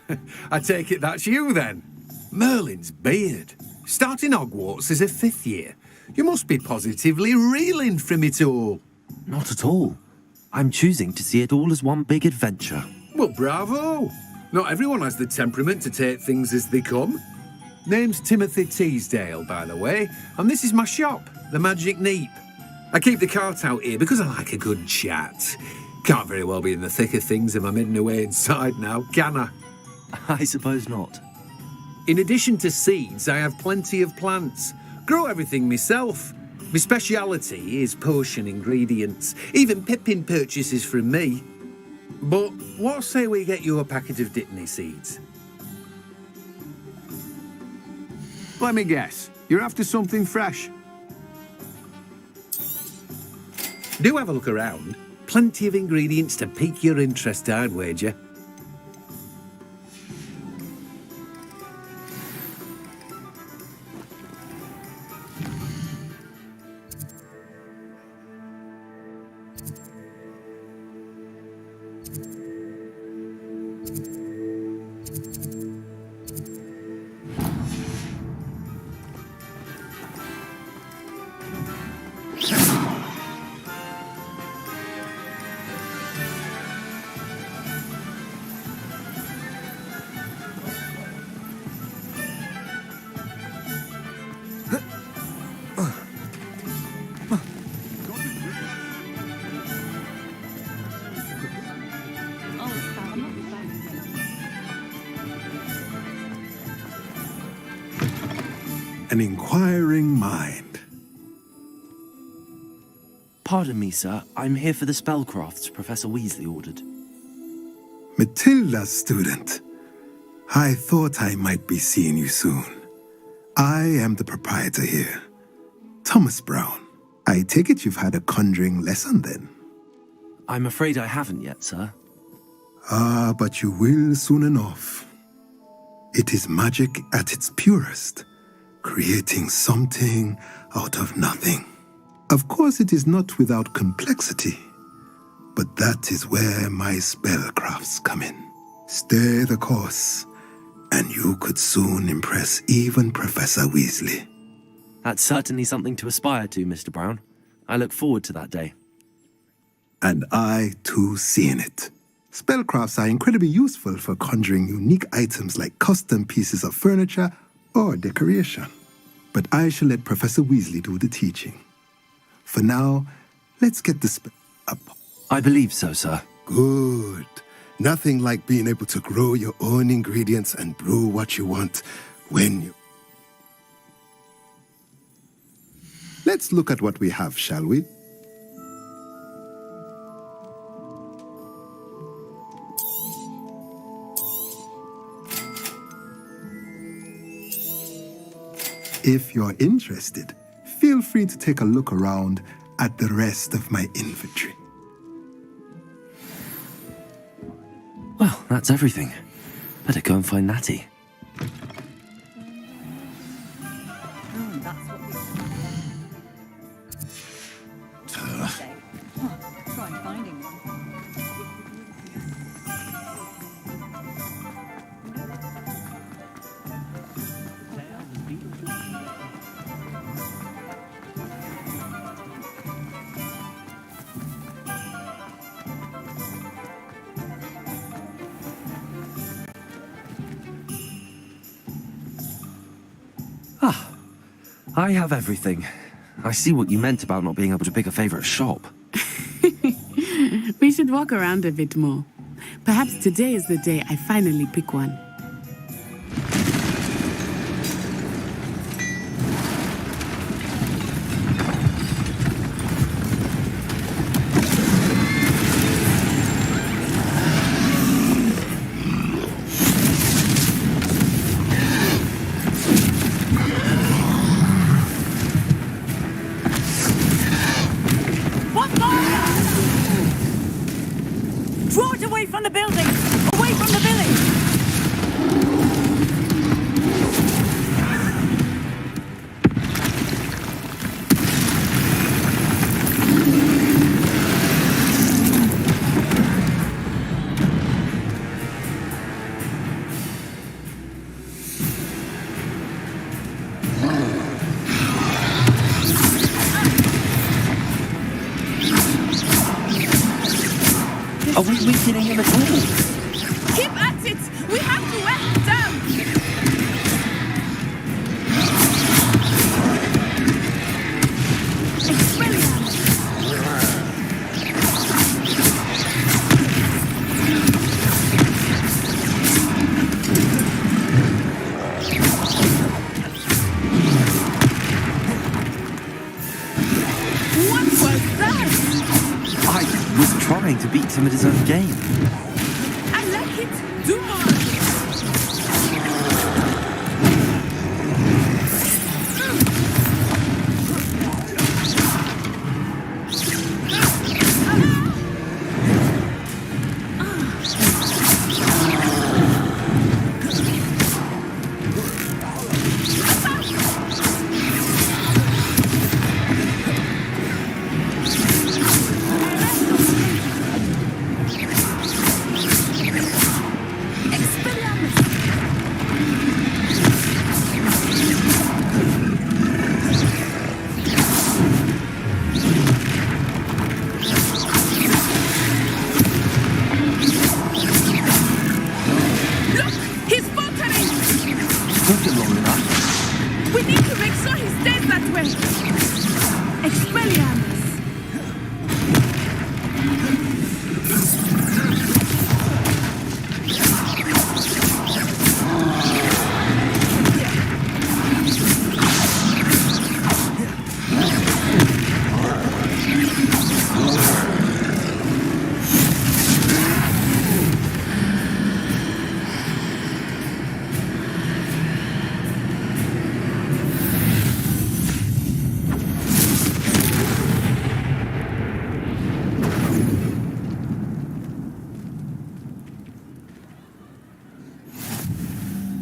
I take it that's you, then. Merlin's beard. Starting Hogwarts as a 5th year. You must be positively reeling from it all. Not at all. I'm choosing to see it all as one big adventure. Well, bravo. Not everyone has the temperament to take things as they come. Name's Timothy Teasdale, by the way, and this is my shop, the Magic Neep. I keep the cart out here because I like a good chat. Can't very well be in the thick of things if I'm hidden away inside now, can I? I suppose not. In addition to seeds, I have plenty of plants. Grow everything myself. My speciality is potion ingredients. Even Pippin purchases from me. But what say we get you a packet of Dittany seeds? Let me guess. You're after something fresh. Do have a look around. Plenty of ingredients to pique your interest, I'd wager. An inquiring mind. Pardon me, sir. I'm here for the spellcrafts Professor Weasley ordered. Matilda's student. I thought I might be seeing you soon. I am the proprietor here, Thomas Brown. I take it you've had a conjuring lesson then? I'm afraid I haven't yet, sir. Ah, but you will soon enough. It is magic at its purest, creating something out of nothing. Of course, it is not without complexity, but that is where my spellcrafts come in. Stay the course, and you could soon impress even Professor Weasley. That's certainly something to aspire to, Mr. Brown. I look forward to that day. And I, too, seeing it. Spellcrafts are incredibly useful for conjuring unique items like custom pieces of furniture or decoration. But I shall let Professor Weasley do the teaching. For now, let's get the spell up. I believe so, sir. Good. Nothing like being able to grow your own ingredients and brew what you want when you... Let's look at what we have, shall we? If you're interested, feel free to take a look around at the rest of my inventory. Well, that's everything. Better go and find Natty. Try finding one. I have everything. I see what you meant about not being able to pick a favorite shop. We should walk around a bit more. Perhaps today is the day I finally pick one. Draw it away from the building! Away from the village! Are we weakening him at all? Keep at it! We have to wear him down! What was that? I was trying to beat him at his own game. I like it. Do more. We need to make sure he stays that way. Expelliarmus.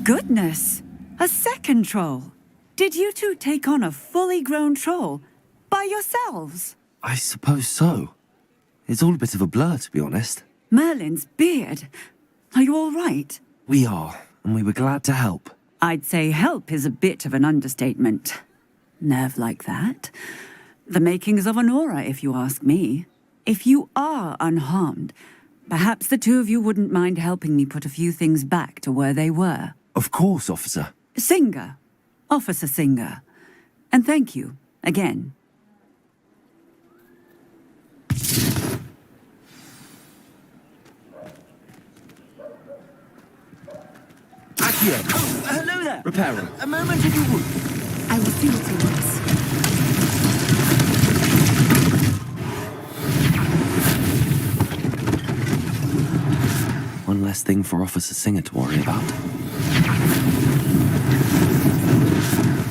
Goodness! A second troll! Did you two take on a fully grown troll by yourselves? I suppose so. It's all a bit of a blur, to be honest. Merlin's beard. Are you all right? We are, and we were glad to help. I'd say help is a bit of an understatement. Nerve like that. The makings of an aura, if you ask me. If you are unharmed, perhaps the two of you wouldn't mind helping me put a few things back to where they were. Of course, officer. Singer. Officer Singer. And thank you, again. Accio! Oh, hello there! Reparo. A moment if you would. I will see what he wants. One less thing for Officer Singer to worry about.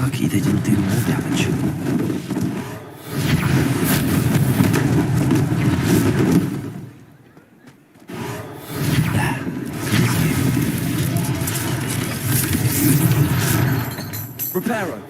Lucky they didn't do more damage. Reparo.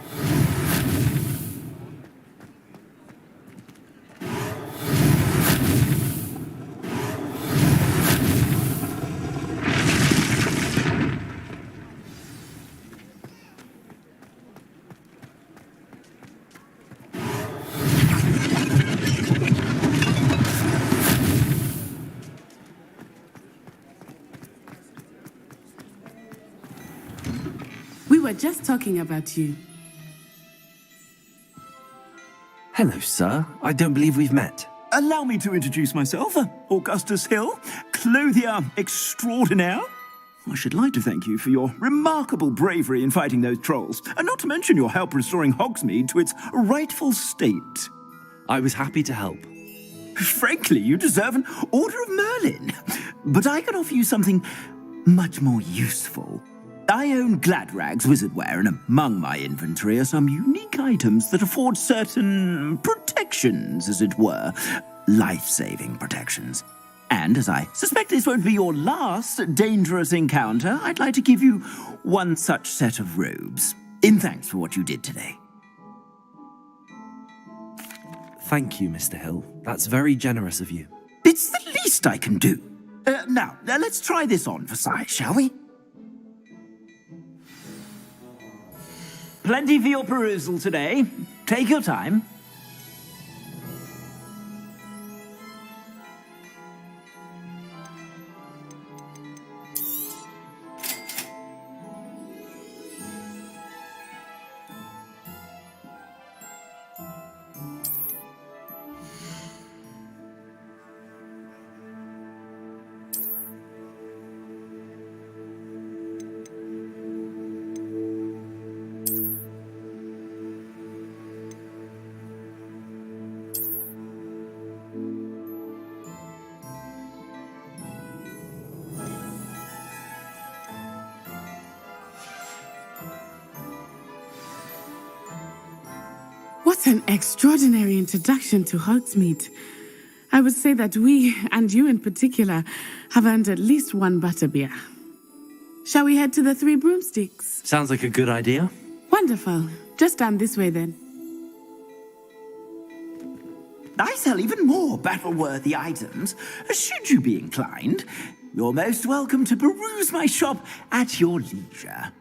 We were just talking about you. Hello, sir. I don't believe we've met. Allow me to introduce myself, Augustus Hill, clothier extraordinaire. I should like to thank you for your remarkable bravery in fighting those trolls, and not to mention your help restoring Hogsmeade to its rightful state. I was happy to help. Frankly, you deserve an Order of Merlin. But I can offer you something much more useful. I own Gladrag's wizardware, and among my inventory are some unique items that afford certain protections, as it were. Life-saving protections. And as I suspect this won't be your last dangerous encounter, I'd like to give you one such set of robes, in thanks for what you did today. Thank you, Mr. Hill. That's very generous of you. It's the least I can do. Now, let's try this on for size, shall we? Plenty for your perusal today. Take your time. What an extraordinary introduction to Hogsmeade. I would say that we, and you in particular, have earned at least one butterbeer. Shall we head to the Three Broomsticks? Sounds like a good idea. Wonderful. Just down this way then. I sell even more battle-worthy items. Should you be inclined, you're most welcome to peruse my shop at your leisure.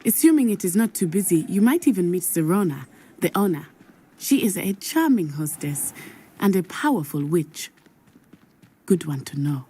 Assuming it is not too busy, you might even meet Serona, the owner. She is a charming hostess and a powerful witch. Good one to know.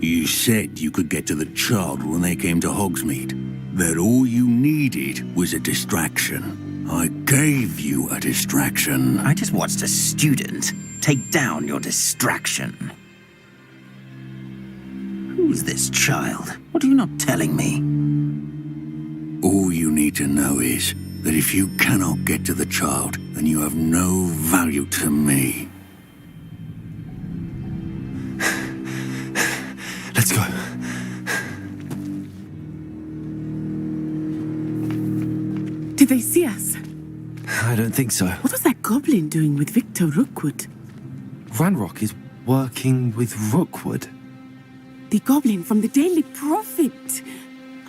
You said you could get to the child when they came to Hogsmeade. That all you needed was a distraction. I gave you a distraction. I just watched a student take down your distraction. Who's this child? What are you not telling me? All you need to know is that if you cannot get to the child, then you have no value to me. Let's go. Did they see us? I don't think so. What was that goblin doing with Victor Rookwood? Ranrock is working with Rookwood. The goblin from the Daily Prophet.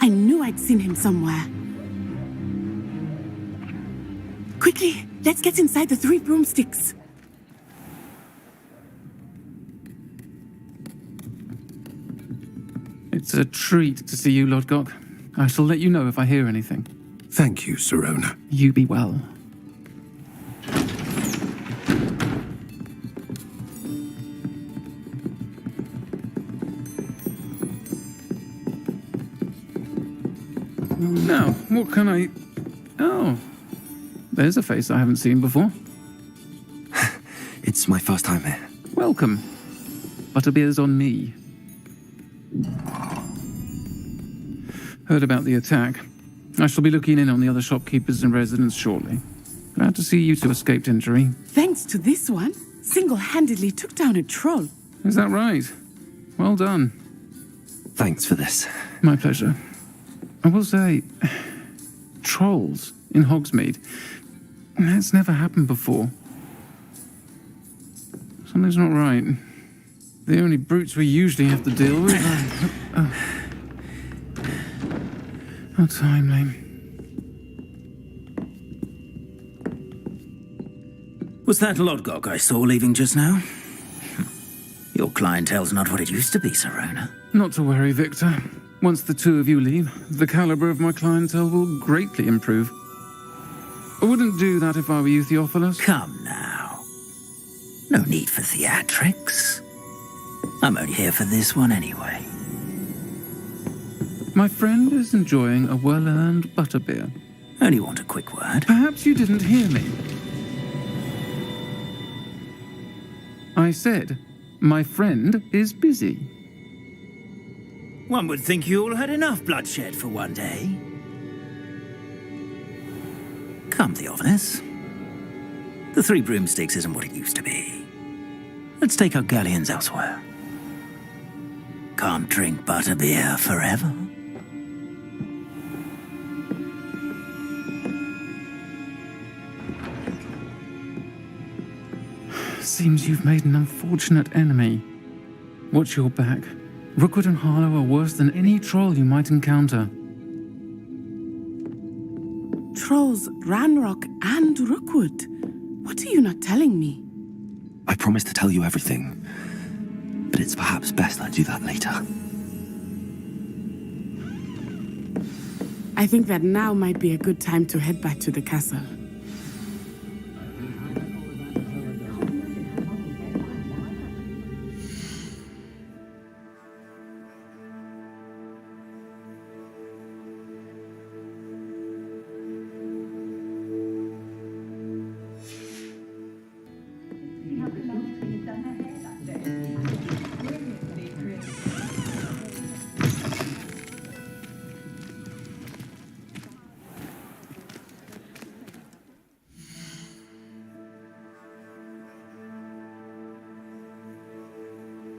I knew I'd seen him somewhere. Quickly, let's get inside the Three Broomsticks. It's a treat to see you, Lodgok. I shall let you know if I hear anything. Thank you, Serona. You be well. Now, what can I... Oh, there's a face I haven't seen before. It's my first time here. Welcome. Butterbeer's on me. Heard about the attack. I shall be looking in on the other shopkeepers and residents shortly. Glad to see you two escaped injury. Thanks to this one, single-handedly took down a troll. Is that right? Well done. Thanks for this. My pleasure. I will say, trolls in Hogsmeade. That's never happened before. Something's not right. The only brutes we usually have to deal with are... How timely. Was that Lodgok I saw leaving just now? Your clientele's not what it used to be, Serona. Not to worry, Victor. Once the two of you leave, the caliber of my clientele will greatly improve. I wouldn't do that if I were you, Theophilus. Come now. No need for theatrics. I'm only here for this one anyway. My friend is enjoying a well-earned butterbeer. Only want a quick word. Perhaps you didn't hear me. I said, my friend is busy. One would think you all had enough bloodshed for one day. Come, Theophilus. The Three Broomsticks isn't what it used to be. Let's take our galleons elsewhere. Can't drink butterbeer forever. Seems you've made an unfortunate enemy. Watch your back. Rookwood and Harlow are worse than any troll you might encounter. Trolls, Ranrock, and Rookwood. What are you not telling me? I promised to tell you everything, but it's perhaps best I do that later. I think that now might be a good time to head back to the castle.